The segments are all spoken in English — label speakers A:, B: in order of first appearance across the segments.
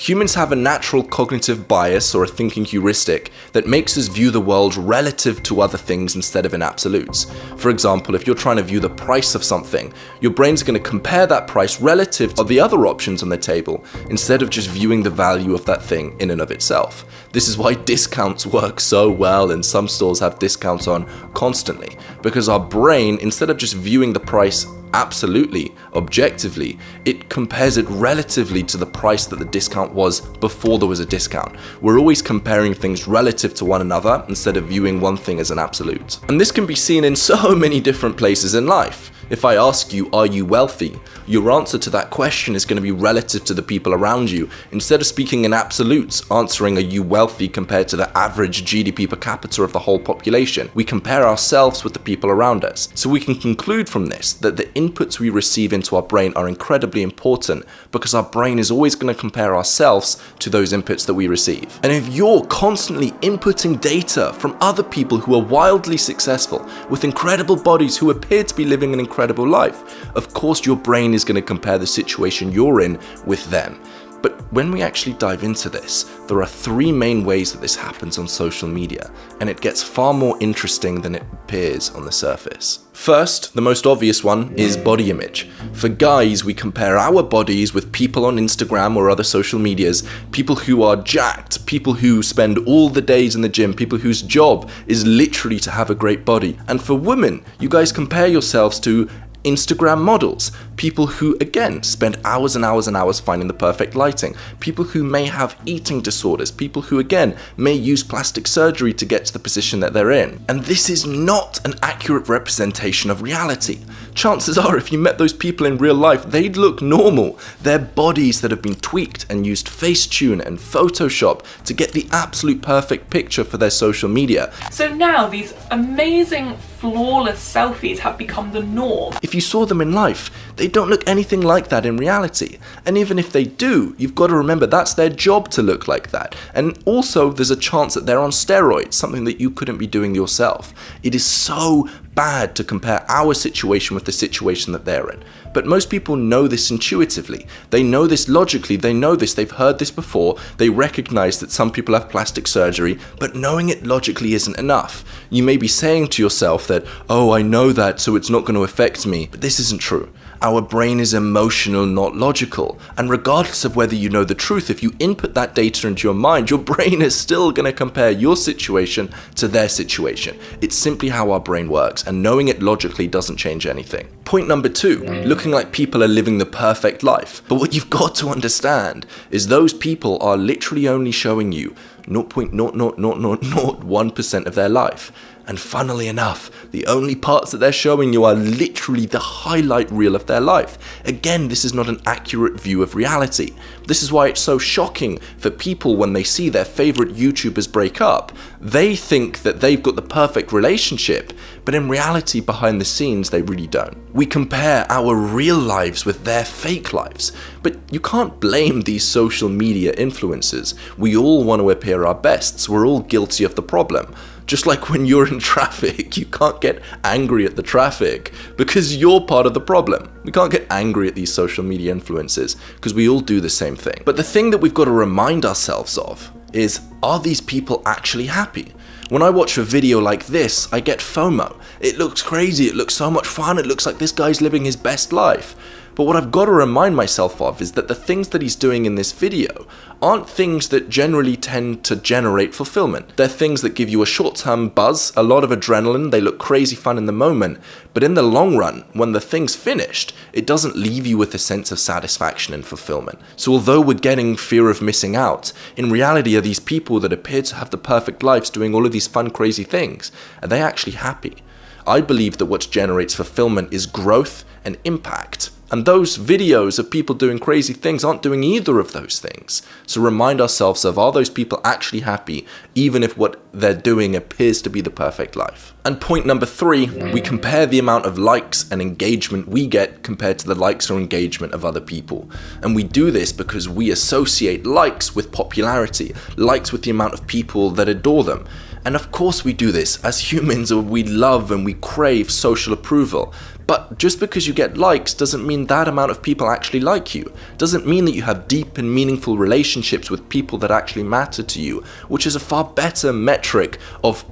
A: Humans have a natural cognitive bias or a thinking heuristic that makes us view the world relative to other things instead of in absolutes. For example, if you're trying to view the price of something, your brain's going to compare that price relative to the other options on the table instead of just viewing the value of that thing in and of itself. This is why discounts work so well and some stores have discounts on constantly, because our brain, instead of just viewing the price absolutely, objectively, it compares it relatively to the price that the discount was before there was a discount. We're always comparing things relative to one another instead of viewing one thing as an absolute. And this can be seen in so many different places in life. If I ask you, are you wealthy? Your answer to that question is going to be relative to the people around you. Instead of speaking in absolutes, answering are you wealthy compared to the average GDP per capita of the whole population, we compare ourselves with the people around us. So we can conclude from this that the inputs we receive into our brain are incredibly important because our brain is always going to compare ourselves to those inputs that we receive. And if you're constantly inputting data from other people who are wildly successful with incredible bodies who appear to be living an incredible life, of course your brain is going to compare the situation you're in with them. But when we actually dive into this, there are three main ways that this happens on social media, and it gets far more interesting than it appears on the surface. First, the most obvious one is body image. For guys, we compare our bodies with people on Instagram or other social medias, people who are jacked, people who spend all the days in the gym, people whose job is literally to have a great body. And for women, you guys compare yourselves to Instagram models, people who again spend hours and hours and hours finding the perfect lighting, people who may have eating disorders, people who again may use plastic surgery to get to the position that they're in. And this is not an accurate representation of reality. Chances are if you met those people in real life, they'd look normal. They're bodies that have been tweaked and used Facetune and Photoshop to get the absolute perfect picture for their social media.
B: So now these amazing flawless selfies have become the norm.
A: If you saw them in life, they don't look anything like that in reality. And even if they do, you've got to remember that's their job to look like that. And also there's a chance that they're on steroids, something that you couldn't be doing yourself. It is so bad to compare our situation with the situation that they're in. But most people know this intuitively. They know this logically, they know this, they've heard this before, they recognize that some people have plastic surgery, but knowing it logically isn't enough. You may be saying to yourself that, oh, I know that, so it's not going to affect me, but this isn't true. Our brain is emotional, not logical. And regardless of whether you know the truth, if you input that data into your mind, your brain is still going to compare your situation to their situation. It's simply how our brain works, and knowing it logically doesn't change anything. Point number 2, looking like people are living the perfect life. But what you've got to understand is those people are literally only showing you 0.00001% of their life. And funnily enough, the only parts that they're showing you are literally the highlight reel of their life. Again, this is not an accurate view of reality. This is why it's so shocking for people when they see their favorite YouTubers break up. They think that they've got the perfect relationship, but in reality, behind the scenes, they really don't. We compare our real lives with their fake lives, but you can't blame these social media influencers. We all want to appear our best, so we're all guilty of the problem. Just like when you're in traffic, you can't get angry at the traffic because you're part of the problem. We can't get angry at these social media influencers because we all do the same thing. But the thing that we've got to remind ourselves of is, are these people actually happy? When I watch a video like this, I get FOMO. It looks crazy, it looks so much fun, it looks like this guy's living his best life. But what I've got to remind myself of is that the things that he's doing in this video aren't things that generally tend to generate fulfillment. They're things that give you a short-term buzz, a lot of adrenaline, they look crazy fun in the moment, but in the long run, when the thing's finished, it doesn't leave you with a sense of satisfaction and fulfillment. So although we're getting fear of missing out, in reality are these people that appear to have the perfect lives doing all of these fun, crazy things, are they actually happy? I believe that what generates fulfillment is growth and impact. And those videos of people doing crazy things aren't doing either of those things. So remind ourselves of, are those people actually happy, even if what they're doing appears to be the perfect life? And point number 3, we compare the amount of likes and engagement we get compared to the likes or engagement of other people. And we do this because we associate likes with popularity, likes with the amount of people that adore them. And of course we do this. As humans, we love and we crave social approval. But just because you get likes doesn't mean that amount of people actually like you. Doesn't mean that you have deep and meaningful relationships with people that actually matter to you, which is a far better metric of,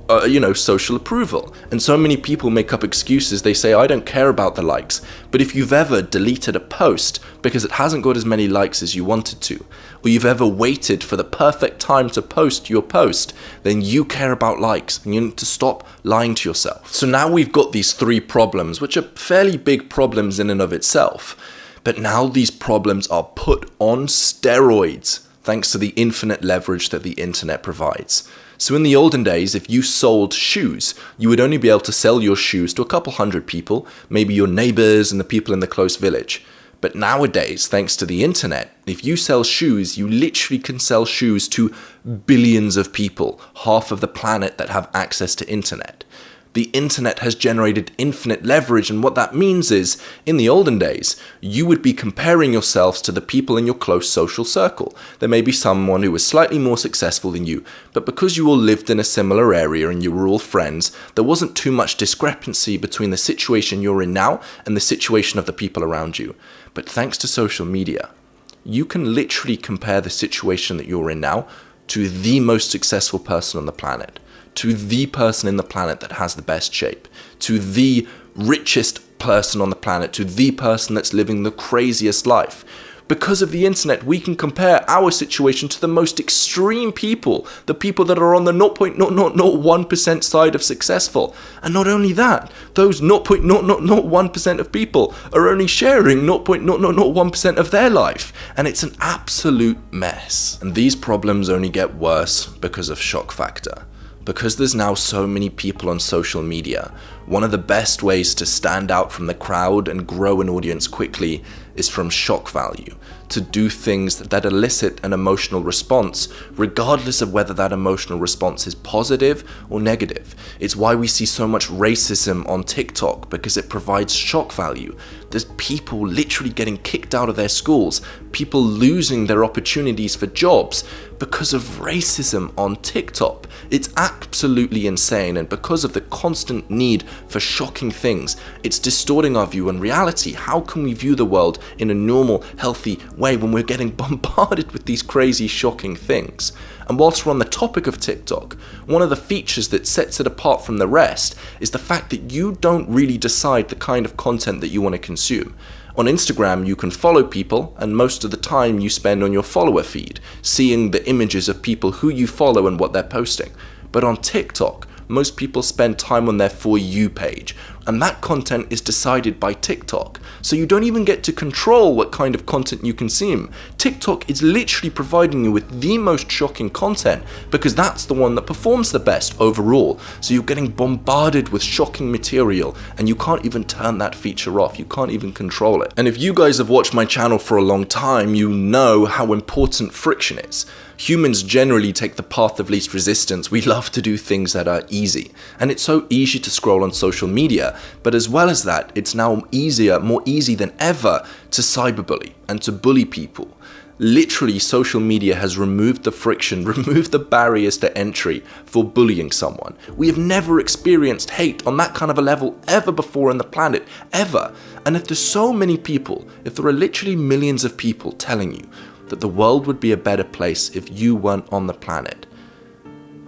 A: social approval. And so many people make up excuses. They say, I don't care about the likes. But if you've ever deleted a post because it hasn't got as many likes as you wanted to, or you've ever waited for the perfect time to post your post, then you care about likes and you need to stop lying to yourself. So now we've got these three problems, which are fairly big problems in and of itself. But now these problems are put on steroids thanks to the infinite leverage that the internet provides. So in the olden days, if you sold shoes, you would only be able to sell your shoes to a couple hundred people, maybe your neighbors and the people in the close village. But nowadays, thanks to the internet, if you sell shoes, you literally can sell shoes to billions of people, half of the planet that have access to internet. The internet has generated infinite leverage, and what that means is, in the olden days, you would be comparing yourselves to the people in your close social circle. There may be someone who was slightly more successful than you, but because you all lived in a similar area and you were all friends, there wasn't too much discrepancy between the situation you're in now and the situation of the people around you. But thanks to social media, you can literally compare the situation that you're in now to the most successful person on the planet, to the person in the planet that has the best shape, to the richest person on the planet, to the person that's living the craziest life. Because of the internet, we can compare our situation to the most extreme people, the people that are on the 0.001% side of successful. And not only that, those 0.001% of people are only sharing 0.001% of their life. And it's an absolute mess. And these problems only get worse because of shock factor. Because there's now so many people on social media, one of the best ways to stand out from the crowd and grow an audience quickly is from shock value, to do things that elicit an emotional response, regardless of whether that emotional response is positive or negative. It's why we see so much racism on TikTok, because it provides shock value. There's people literally getting kicked out of their schools, people losing their opportunities for jobs because of racism on TikTok. It's absolutely insane, and because of the constant need for shocking things, it's distorting our view on reality. How can we view the world in a normal, healthy way when we're getting bombarded with these crazy, shocking things? And whilst we're on the topic of TikTok, one of the features that sets it apart from the rest is the fact that you don't really decide the kind of content that you want to consume. On Instagram, you can follow people, and most of the time you spend on your follower feed, seeing the images of people who you follow and what they're posting. But on TikTok, most people spend time on their For You page, and that content is decided by TikTok. So you don't even get to control what kind of content you consume. TikTok is literally providing you with the most shocking content because that's the one that performs the best overall. So you're getting bombarded with shocking material and you can't even turn that feature off. You can't even control it. And if you guys have watched my channel for a long time, you know how important friction is. Humans generally take the path of least resistance. We love to do things that are easy. And it's so easy to scroll on social media, but as well as that, it's now more easy than ever to cyberbully and to bully people. Literally, social media has removed the friction, removed the barriers to entry for bullying someone. We have never experienced hate on that kind of a level ever before on the planet, ever. And if there's so many people, if there are literally millions of people telling you that the world would be a better place if you weren't on the planet,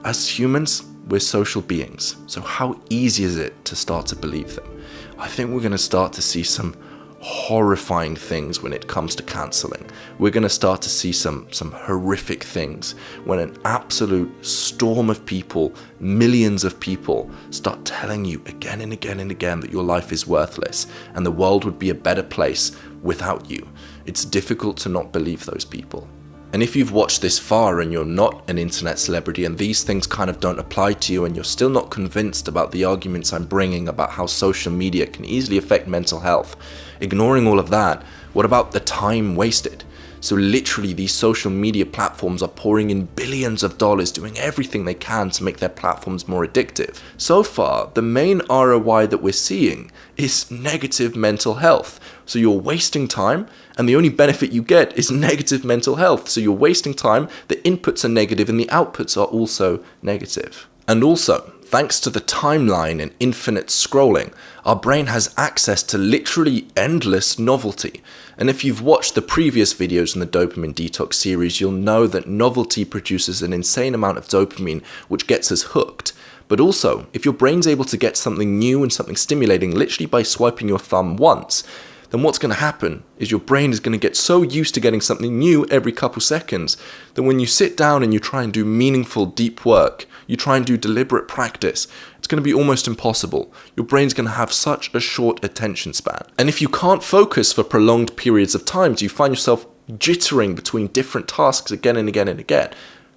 A: as humans, we're social beings. So how easy is it to start to believe them? I think we're going to start to see some horrifying things when it comes to cancelling. We're going to start to see some horrific things when an absolute storm of people, millions of people, start telling you again and again and again that your life is worthless and the world would be a better place without you. It's difficult to not believe those people. And if you've watched this far and you're not an internet celebrity and these things kind of don't apply to you and you're still not convinced about the arguments I'm bringing about how social media can easily affect mental health, ignoring all of that, what about the time wasted? So literally these social media platforms are pouring in billions of dollars doing everything they can to make their platforms more addictive. So far, the main ROI that we're seeing is negative mental health. So you're wasting time and the only benefit you get is negative mental health. So you're wasting time, the inputs are negative and the outputs are also negative. And also, thanks to the timeline and infinite scrolling, our brain has access to literally endless novelty. And if you've watched the previous videos in the dopamine detox series, you'll know that novelty produces an insane amount of dopamine, which gets us hooked. But also, if your brain's able to get something new and something stimulating literally by swiping your thumb once, then what's going to happen is your brain is going to get so used to getting something new every couple seconds that when you sit down and you try and do meaningful, deep work, you try and do deliberate practice, it's going to be almost impossible. Your brain's going to have such a short attention span. And if you can't focus for prolonged periods of time, do you find yourself jittering between different tasks again and again and again?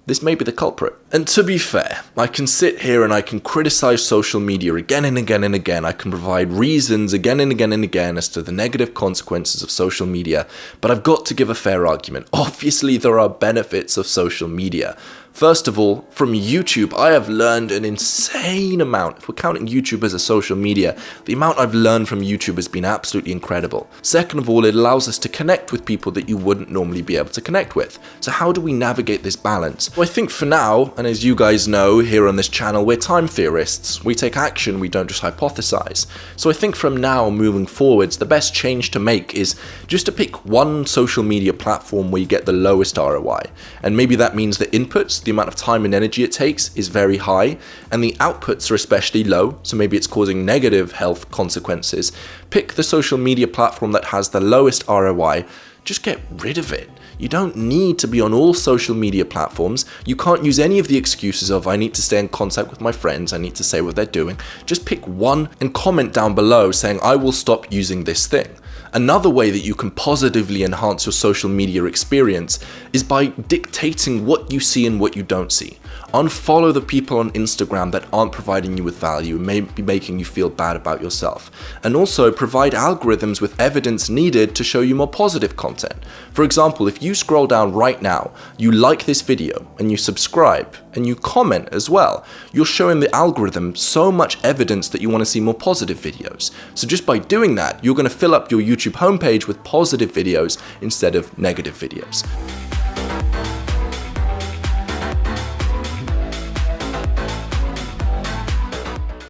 A: This may be the culprit. And to be fair, I can sit here and I can criticize social media again and again and again. I can provide reasons again and again and again as to the negative consequences of social media, but I've got to give a fair argument. Obviously, there are benefits of social media. First of all, from YouTube, I have learned an insane amount. If we're counting YouTube as a social media, the amount I've learned from YouTube has been absolutely incredible. Second of all, it allows us to connect with people that you wouldn't normally be able to connect with. So how do we navigate this balance? Well, I think for now, and as you guys know here on this channel, we're time theorists. We take action, we don't just hypothesize. So I think from now moving forwards, the best change to make is just to pick one social media platform where you get the lowest ROI. And maybe that means the inputs, the amount of time and energy it takes, is very high, and the outputs are especially low, so maybe it's causing negative health consequences. Pick the social media platform that has the lowest ROI, just get rid of it. You don't need to be on all social media platforms. You can't use any of the excuses of I need to stay in contact with my friends, I need to say what they're doing. Just pick one and comment down below saying I will stop using this thing. Another way that you can positively enhance your social media experience is by dictating what you see and what you don't see. Unfollow the people on Instagram that aren't providing you with value and may be making you feel bad about yourself. And also provide algorithms with evidence needed to show you more positive content. For example, if you scroll down right now, you like this video and you subscribe and you comment as well, you're showing the algorithm so much evidence that you want to see more positive videos. So just by doing that, you're going to fill up your YouTube homepage with positive videos instead of negative videos.